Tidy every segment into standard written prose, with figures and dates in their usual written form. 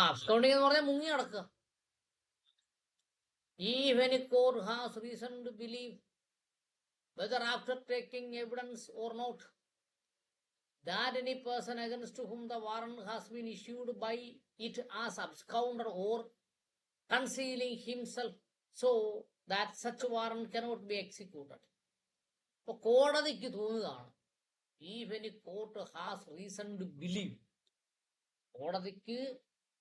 Absconding എന്ന് പറഞ്ഞാൽ മുങ്ങി നടക്കുക. Even a court has reason to believe, whether after taking evidence or not, that any person against whom the warrant has been issued by it as absconder or concealing himself, so that such warrant cannot be executed. ഇപ്പൊ കോടതിക്ക് തോന്നുകയാണ്, even a court has reason to believe, കോടതിക്ക്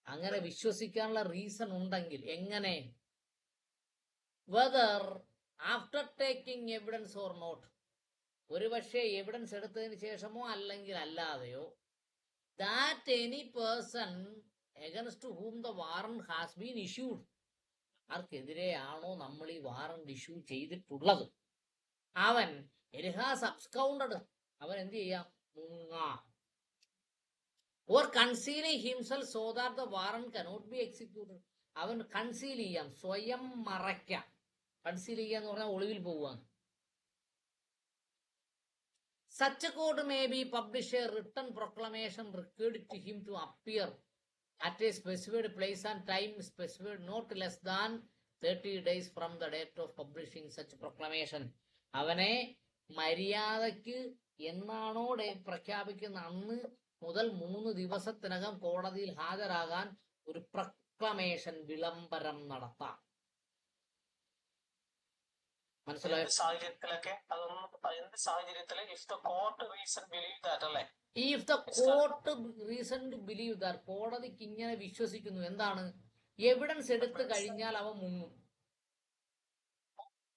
അങ്ങനെ വിശ്വസിക്കാനുള്ള reason ഉണ്ടെങ്കിൽ, എങ്ങനെ, whether after taking evidence or not, ഒരുപക്ഷെ evidence എടുത്തതിന് ശേഷമോ അല്ലെങ്കിൽ അല്ലാതെയോ, that any person against whom the warrant has been issued, ആർക്കെതിരെയാണോ നമ്മൾ ഈ വാറന്റ് ഇഷ്യൂ ചെയ്തിട്ടുള്ളത്, അവൻ ഹാസ് അബ്സ്കൗണ്ടഡ്, അവൻ എന്ത് ചെയ്യാം, മുങ്ങാം. Or concealing himself so that the warrant cannot be executed, അവൻ കൺസീൽ ചെയ്യാം, സ്വയം മറയ്ക്കാം. കൺസീൽ ചെയ്യുക എന്ന് പറഞ്ഞാൽ ഒളിവിൽ പോവുകയാണ്. Such a court may be publish a written proclamation required to him to appear at a specified place and time specified not less than 30 days from the date of publishing such proclamation. അവനെ മര്യാദയ്ക്ക് എന്നാണോ പ്രഖ്യാപിക്കുന്ന അന്ന് മുതൽ 3 ദിവസത്തിനകം കോടതിയിൽ ഹാജരാകാൻ ഒരു പ്രൊക്ലമേഷൻ, വിളംബരം നടത്താം. മനസ്സിലായോ? If the court reason to believe that, കോടതിക്ക് ഇങ്ങനെ വിശ്വസിക്കുന്നു, എന്താണ്, എവിഡൻസ് എടുത്തു കഴിഞ്ഞാൽ അവൻ മുങ്ങും.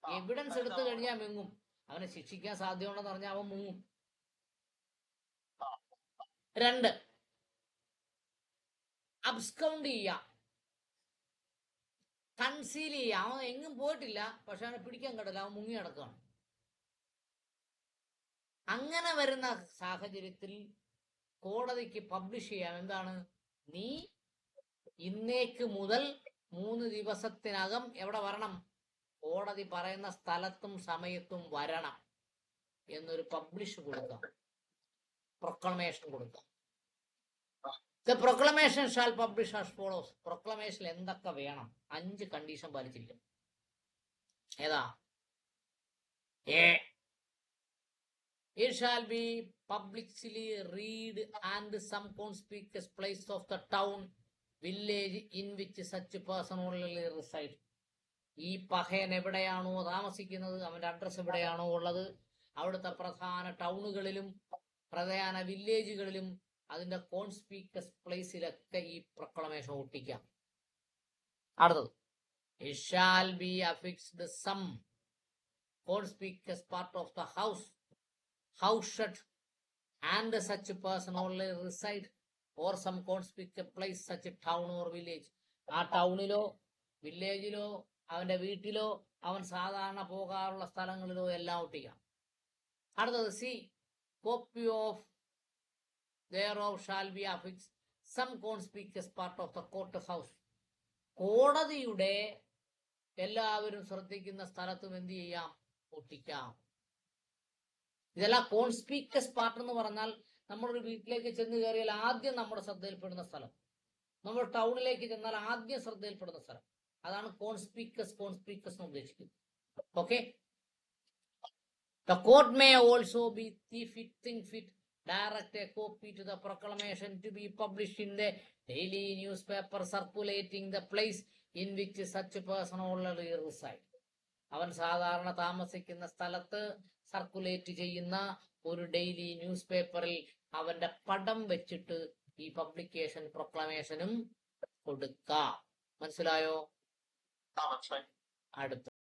എവിഡൻസ് എടുത്തു കഴിഞ്ഞാൽ മുങ്ങും, അവനെ ശിക്ഷിക്കാൻ സാധ്യതയുണ്ടെന്ന് പറഞ്ഞാൽ അവൻ മുങ്ങും. 2, അബ്സ്കൗണ്ട് ചെയ്യാം, കൺസീൽ ചെയ്യാം. അവൻ എങ്ങും പോയിട്ടില്ല, പക്ഷെ അവനെ പിടിക്കാൻ കിട്ടില്ല, അവൻ മുങ്ങി നടക്കുകയാണ്. അങ്ങനെ വരുന്ന സാഹചര്യത്തിൽ കോടതിക്ക് പബ്ലിഷ് ചെയ്യാം, എന്താണ്, നീ ഇന്നേക്ക് മുതൽ 3 ദിവസത്തിനകം എവിടെ വരണം, കോടതി പറയുന്ന സ്ഥലത്തും സമയത്തും വരണം എന്നൊരു പബ്ലിഷ് കൊടുക്കാം, പ്രൊക്ലമേഷൻ കൊടുക്കാം. The proclamation shall publish as follows. Proclamation എന്തൊക്കെ വേണം? 5 കണ്ടീഷൻ പാലിച്ചിരിക്കും. ഏതാ? A, it shall be publicly read and some conspicuous place of the town, village in which such person only reside. ഈ പഹയൻ എവിടെയാണോ താമസിക്കുന്നത്, അവന്റെ അഡ്രസ് എവിടെയാണോ ഉള്ളത്, അവിടുത്തെ പ്രധാന ടൗണുകളിലും പ്രധാന വില്ലേജുകളിലും അതിന്റെ കോൺസ്പീക്കസ് പ്ലേസിലൊക്കെ ഈ പ്രൊക്ലമേഷൻ ഒട്ടിക്കാം. അടുത്തത്, it shall be affixed some conspicuous part of the house shed and such person only reside or some conspicuous place such a town or village. ആ ടൗണിലോ വില്ലേജിലോ അവന്റെ വീട്ടിലോ അവൻ സാധാരണ പോകാറുള്ള സ്ഥലങ്ങളിലോ എല്ലാം ഒട്ടിക്കാം. അടുത്തത്, C, copy of thereof shall be affixed some conspicuous part of the court house. കോടതിയുടെ എല്ലാവരും ശ്രദ്ധിക്കുന്ന സ്ഥലത്തും എന്ത് ചെയ്യാം, ഒട്ടിക്കാം. ഇതെല്ലാം കോൺസ്പീക്കസ് പാർട്ട് എന്ന് പറഞ്ഞാൽ നമ്മളൊരു വീട്ടിലേക്ക് ചെന്ന് കയറിയാൽ ആദ്യം നമ്മുടെ ശ്രദ്ധയിൽപ്പെടുന്ന സ്ഥലം, നമ്മൾ ടൗണിലേക്ക് ചെന്നാൽ ആദ്യം ശ്രദ്ധയിൽപ്പെടുന്ന സ്ഥലം, അതാണ് കോൺസ്പീക്കസ് എന്ന് ഉദ്ദേശിക്കുന്നത്. Okay. The court may also be think fit direct a copy to the proclamation to be published in the daily newspaper circulating the place in which such person already reside. അവൻ സാധാരണ താമസിക്കുന്ന സ്ഥലത്ത് സർക്കുലേറ്റ് ചെയ്യുന്ന ഒരു daily news പേപ്പറിൽ അവന്റെ പടം വെച്ചിട്ട് ഈ പബ്ലിക്കേഷൻ പ്രൊക്ലമേഷനും കൊടുക്കാം. മനസ്സിലായോ? അടുത്ത